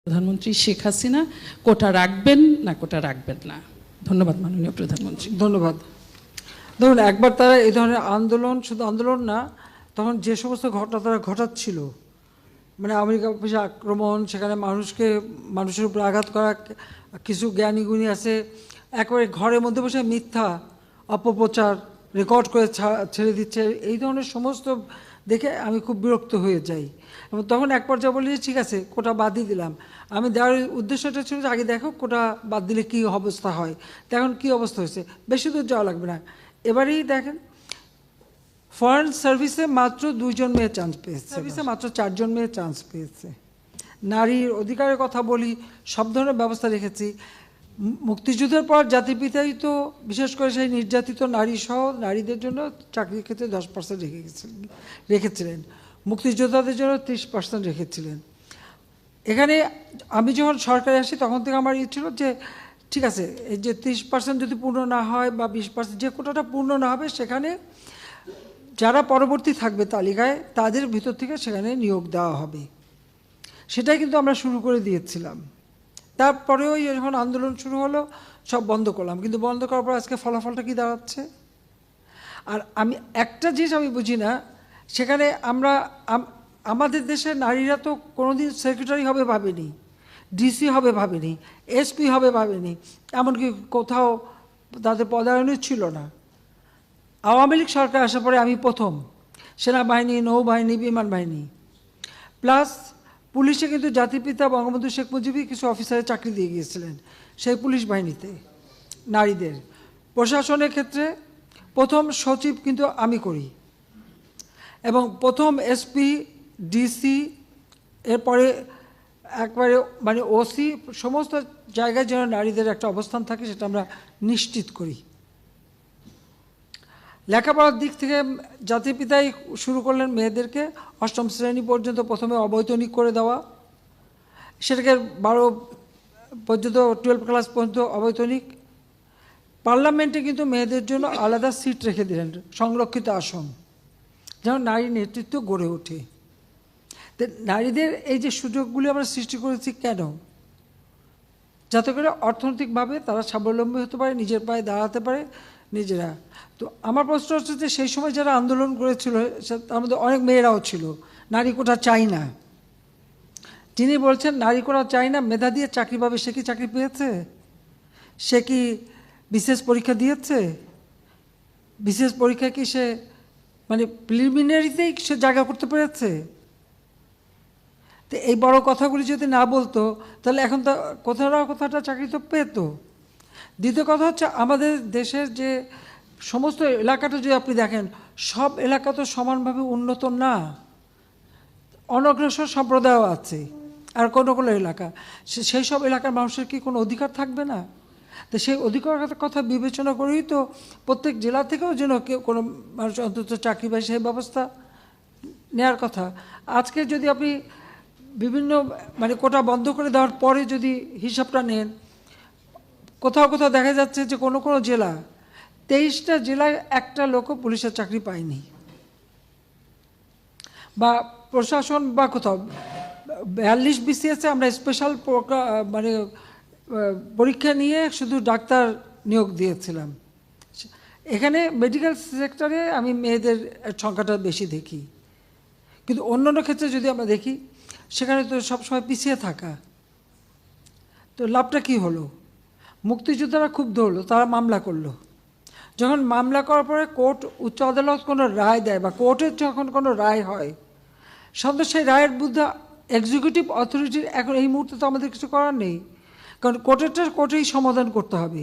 প্রধানমন্ত্রী শেখ হাসিনা কোটা রাখবেন না কোটা রাখবেন না? ধন্যবাদ মাননীয় প্রধানমন্ত্রী। ধন্যবাদ। ধরুন, একবার তারা এই ধরনের আন্দোলন, শুধু আন্দোলন না, তখন যে সমস্ত ঘটনা তারা ঘটাচ্ছিল, মানে আমেরিকা অফিসে আক্রমণ, সেখানে মানুষের উপর আঘাত করা, কিছু জ্ঞানী গুণী আছে একেবারে ঘরের মধ্যে বসে মিথ্যা অপপ্রচার রেকর্ড করে ছেড়ে দিচ্ছে, এই ধরনের সমস্ত দেখে আমি খুব বিরক্ত হয়ে যাই। এবং তখন এক পর্যায়ে বলি যে ঠিক আছে, কোটা বাদ দিয়ে দিলাম। আমি দেওয়ার উদ্দেশ্যটা ছিল যে আগে দেখো কোটা বাদ দিলে কী অবস্থা হয়। এখন কী অবস্থা হয়েছে, বেশি দূর যাওয়া লাগবে না। এবারেই দেখেন, ফরেন সার্ভিসে মাত্র 2 জন মেয়ে চান্স পেয়েছে, সার্ভিসে মাত্র 4 জন মেয়ে চান্স পেয়েছে। নারীর অধিকারের কথা বলি, সব ধরনের ব্যবস্থা রেখেছি। মুক্তিযুদ্ধের পর জাতির তো বিশেষ করে সেই নির্যাতিত নারী সহ নারীদের জন্য চাকরির ক্ষেত্রে 10% রেখেছিলেন, মুক্তিযোদ্ধাদের জন্য 30% রেখেছিলেন। এখানে আমি যখন সরকারে আসি তখন থেকে আমার ছিল যে ঠিক আছে, এই যে 30% যদি পূর্ণ না হয় বা 20%, যে কোটাটা পূর্ণ না হবে সেখানে যারা পরবর্তী থাকবে তালিকায় তাদের ভিতর থেকে সেখানে নিয়োগ দেওয়া হবে। সেটাই কিন্তু আমরা শুরু করে দিয়েছিলাম। তারপরেও যখন আন্দোলন শুরু হলো সব বন্ধ করলাম, কিন্তু বন্ধ করার পর আজকে ফলাফলটা কি দাঁড়াচ্ছে। আর আমি একটা জিনিস আমি বুঝি না, সেখানে আমাদের দেশের নারীরা তো কোনোদিন সেক্রেটারি হবে ভাবেনি, ডিসি হবে ভাবেনি, এসপি হবে ভাবেনি, এমনকি কোথাও তাদের পদায়নই ছিল না। আওয়ামী লীগ সরকার আসার পরে আমি প্রথম সেনাবাহিনী, নৌবাহিনী, বিমান বাহিনী, প্লাস পুলিশে কিন্তু জাতির বঙ্গবন্ধু শেখ মুজিবই কিছু অফিসারের চাকরি দিয়ে গিয়েছিলেন সেই পুলিশ বাহিনীতে নারীদের। প্রশাসনের ক্ষেত্রে প্রথম সচিব কিন্তু আমি করি, এবং প্রথম এসপি, ডিসি, এরপরে একবারে মানে ওসি, সমস্ত জায়গায় যেন নারীদের একটা অবস্থান থাকে সেটা আমরা নিশ্চিত করি। লেখাপড়ার দিক থেকে জাতির পিতাই শুরু করলেন মেয়েদেরকে 8ম শ্রেণী পর্যন্ত প্রথমে অবৈতনিক করে দেওয়া, সেটাকে 12 পর্যন্ত 12 ক্লাস পর্যন্ত অবৈতনিক। পার্লামেন্টে কিন্তু মেয়েদের জন্য আলাদা সিট রেখে দিলেন, সংরক্ষিত আসন, যেন নারী নেতৃত্ব গড়ে ওঠে। নারীদের এই যে সুযোগগুলি আমরা সৃষ্টি করেছি কেন? যাতে করে অর্থনৈতিকভাবে তারা স্বাবলম্বী হতে পারে, নিজের পায়ে দাঁড়াতে পারে নিজেরা। তো আমার প্রশ্ন হচ্ছে যে সেই সময় যারা আন্দোলন করেছিল তার মধ্যে অনেক মেয়েরাও ছিল। নারী কোটা চাই না, যিনি বলছেন নারী কোটা চাই না, মেধা দিয়ে চাকরি পাবে, সে কি চাকরি পেয়েছে? সে কি বিশেষ পরীক্ষা দিয়েছে? বিশেষ পরীক্ষা কি সে মানে প্রিলিমিনারিতেই সে জায়গা করতে পেরেছে? তো এই বড় কথাগুলি যদি না বলতো তাহলে এখন তো কোথাও না কোথাওটা চাকরি তো পেত। দ্বিতীয় কথা হচ্ছে, আমাদের দেশের যে সমস্ত এলাকাটা যদি আপনি দেখেন, সব এলাকা তো সমানভাবে উন্নত না, অনগ্রসর সম্প্রদায়ও আছে, আর কোনো কোনো এলাকা, সেই সব এলাকার মানুষের কি কোনো অধিকার থাকবে না? তো সেই অধিকারের কথা বিবেচনা করেই তো প্রত্যেক জেলা থেকেও যেন কেউ কোনো মানুষ অন্তত চাকরি পায় সেই ব্যবস্থা নেওয়ার কথা। আজকে যদি আপনি বিভিন্ন মানে কোটা বন্ধ করে দেওয়ার পরে যদি হিসাবটা নেন, কোথাও কোথাও দেখা যাচ্ছে যে কোনো কোনো জেলা, 23টা জেলায় একটা লোকও পুলিশের চাকরি পায়নি, বা প্রশাসন বা কোথাও 42 BCS আমরা স্পেশাল মানে পরীক্ষা নিয়ে শুধু ডাক্তার নিয়োগ দিয়েছিলাম। এখানে মেডিকেল সেক্টরে আমি মেয়েদের সংখ্যাটা বেশি দেখি, কিন্তু অন্যান্য ক্ষেত্রে যদি আমরা দেখি সেখানে তো সবসময় পিছিয়ে থাকা। তো লাভটা কী হলো? মুক্তিযোদ্ধারা খুব ধরলো, তারা মামলা করলো। যখন মামলা করার পরে কোর্ট, উচ্চ আদালত কোনো রায় দেয় বা কোর্টের যখন কোনো রায় হয়, সাধারণত সেই রায়ের বিরুদ্ধে এক্সিকিউটিভ অথরিটির এখন এই মুহূর্তে তো আমাদের কিছু করার নেই, কারণ কোর্টেই সমাধান করতে হবে।